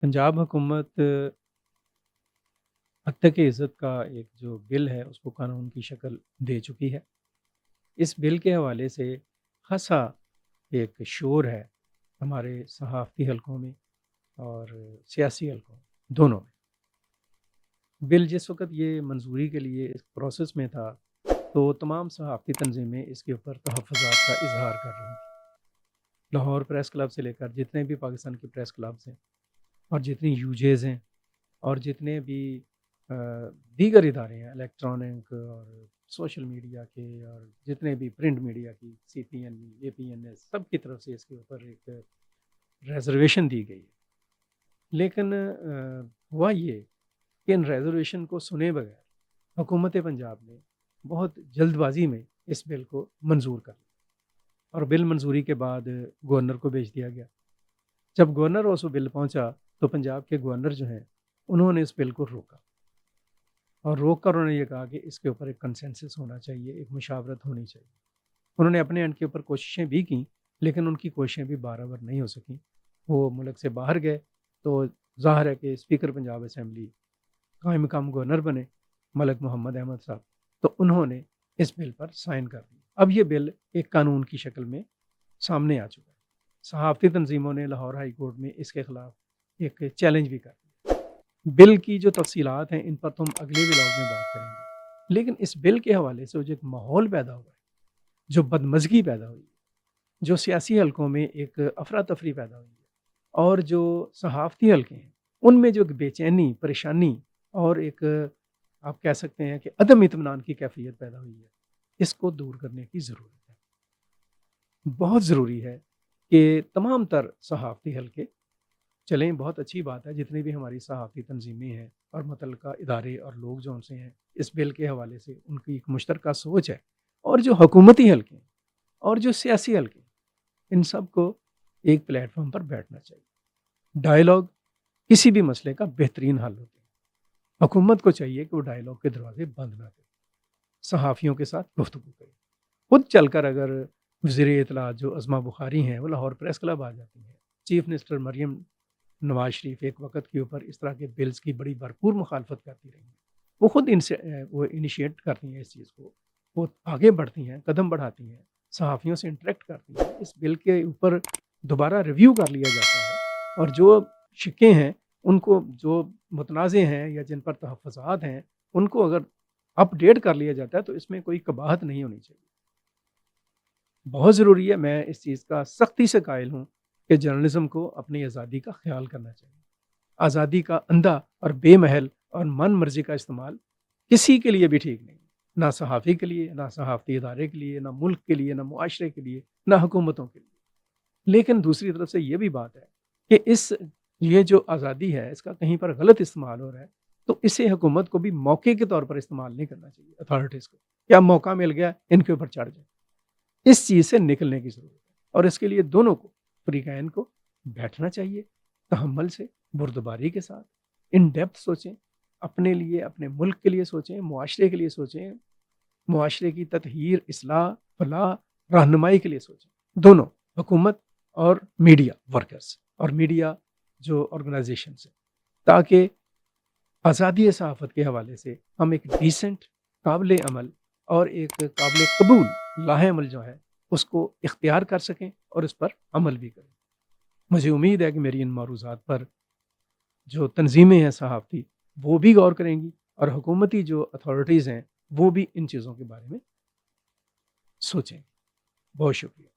पंजाब हुकूमत हत्या की इज़्ज़त का एक जो बिल है उसको कानून की शक्ल दे चुकी है। इस बिल के हवाले से ख़ासा एक शोर है हमारे सहाफ़ती हलकों में और सियासी हलकों में, दोनों में। बिल जिस वक़्त ये मंज़ूरी के लिए इस प्रोसेस में था, तो तमाम सहाफ़ती तंज़ीमें इसके ऊपर तहफ़्फ़ुज़ात का इज़हार कर रही थीं। लाहौर प्रेस क्लब से लेकर जितने भी पाकिस्तान के प्रेस क्लब्स हैं और जितनी यूजेज़ हैं और जितने भी दीगर इदारे हैं इलेक्ट्रॉनिक और सोशल मीडिया के और जितने भी प्रिंट मीडिया की सीपीएन, एपीएनएस सब की तरफ से इसके ऊपर एक रिज़र्वेशन दी गई है। लेकिन हुआ ये कि इन रिज़र्वेशन को सुने बगैर हुकूमत पंजाब ने बहुत जल्दबाज़ी में इस बिल को मंज़ूर कर लिया और बिल मंजूरी के बाद गवर्नर को भेज दिया गया। जब गवर्नर हाउस वो बिल पहुँचा तो पंजाब के गवर्नर जो हैं उन्होंने इस बिल को रोका और रोक कर उन्होंने ये कहा कि इसके ऊपर एक कंसेंसस होना चाहिए, एक मुशावरत होनी चाहिए। उन्होंने अपने एंड के ऊपर कोशिशें भी की, लेकिन उनकी कोशिशें भी बाराबर नहीं हो सकीं। वो मुल्क से बाहर गए, तो ज़ाहिर है कि स्पीकर पंजाब असेंबली कायम मक़ाम गवर्नर बने मलिक मोहम्मद अहमद साहब, तो उन्होंने इस बिल पर साइन कर दिया। अब ये बिल एक कानून की शक्ल में सामने आ चुका है। सहाफ़ती तंज़ीमों ने लाहौर हाई कोर्ट में इसके खिलाफ एक चैलेंज भी कर दिया। बिल की जो तफ़सीलात हैं इन पर तो हम अगले व्लॉग में बात करेंगे। लेकिन इस बिल के हवाले से जो एक माहौल पैदा हुआ है, जो बदमज़गी पैदा हुई है, जो सियासी हलकों में एक अफ़रा-तफ़री पैदा हुई है और जो सहाफ़ती हलके हैं, उनमें जो एक बेचैनी, परेशानी और एक आप कह सकते हैं कि अदम इत्मीनान की कैफ़ियत पैदा हुई है, इसको दूर करने की ज़रूरत है। बहुत ज़रूरी है कि तमाम तर सहाफ़ती हलके चलें, बहुत अच्छी बात है जितनी भी हमारी सहाफ़ती तंज़ीमें हैं और मुतल्लिका इदारे और लोग जो उनसे हैं, इस बिल के हवाले से उनकी एक मुश्तरका सोच है और जो हुकूमती हलके हैं और जो सियासी हलके हैं, इन सब को एक प्लेटफ़ॉर्म पर बैठना चाहिए। डायलॉग किसी भी मसले का बेहतरीन हल होते हैं। हुकूमत को चाहिए कि वो डायलॉग के दरवाज़े बंद ना करे, सहाफ़ियों के साथ गुफ्तगू करे। खुद चलकर अगर वज़ीर इत्तलाआत जो अज़मा बुख़ारी हैं, वो लाहौर प्रेस क्लब आ जाती हैं। चीफ़ मिनिस्टर मरियम नवाज़ शरीफ एक वक़्त के ऊपर इस तरह के बिल्स की बड़ी भरपूर मुखालफत करती रही हैं। वो खुद इनसे वो इनिशिएट करती हैं इस चीज़ को, वो आगे बढ़ती हैं, कदम बढ़ाती हैं, सहाफ़ियों से इंटरेक्ट करती हैं। इस बिल के ऊपर दोबारा रिव्यू कर लिया जाता है और जो शिक्के हैं, उनको जो मुतनाज़े हैं या जिन पर तहफ़्फ़ुज़ात हैं, उनको अगर अपडेट कर लिया जाता है, तो इसमें कोई कबाहत नहीं होनी चाहिए। बहुत ज़रूरी है, मैं इस चीज़ का सख्ती से कायल हूँ कि जर्नलिज़्म को अपनी आज़ादी का ख़्याल करना चाहिए। आज़ादी का अंधा और बेमहल और मन मर्ज़ी का इस्तेमाल किसी के लिए भी ठीक नहीं है। ना सहाफ़ी के लिए, ना सहाफ़ती इदारे के लिए, ना मुल्क के लिए, ना मुआशरे के लिए, ना हुकूमतों के लिए। लेकिन दूसरी तरफ से ये भी बात है कि ये जो आज़ादी है, इसका कहीं पर गलत इस्तेमाल हो रहा है, तो इसे हुकूमत को भी मौके के तौर पर इस्तेमाल नहीं करना चाहिए, अथॉरिटीज़ को। क्या मौका मिल गया, इनके ऊपर चढ़ जाए। इस चीज़ से निकलने की ज़रूरत है और इसके लिए दोनों को, फ़रीक़ैन को बैठना चाहिए, तहम्मुल से, बुर्दबारी के साथ, इन डेप्थ सोचें, अपने लिए, अपने मुल्क के लिए सोचें, मुआशरे के लिए सोचें, मुआशरे की तत्हीर, इस्लाह, फलाह, रहनुमाई के लिए सोचें। दोनों, हुकूमत और मीडिया वर्कर्स और मीडिया जो ऑर्गनाइज़ेशंस हैं, ताकि आज़ादी सहाफ़त के हवाले से हम एक डिसेंट, काबिल अमल और एक काबिल कबूल लाहे-अमल जो है, उसको इख्तियार कर सकें और उस पर अमल भी करें। मुझे उम्मीद है कि मेरी इन मौरूज़ात पर जो तंज़ीमें हैं सहाफ़ती, वो भी गौर करेंगी और हुकूमती जो अथॉरिटीज़ हैं, वो भी इन चीज़ों के बारे में सोचें। बहुत शुक्रिया।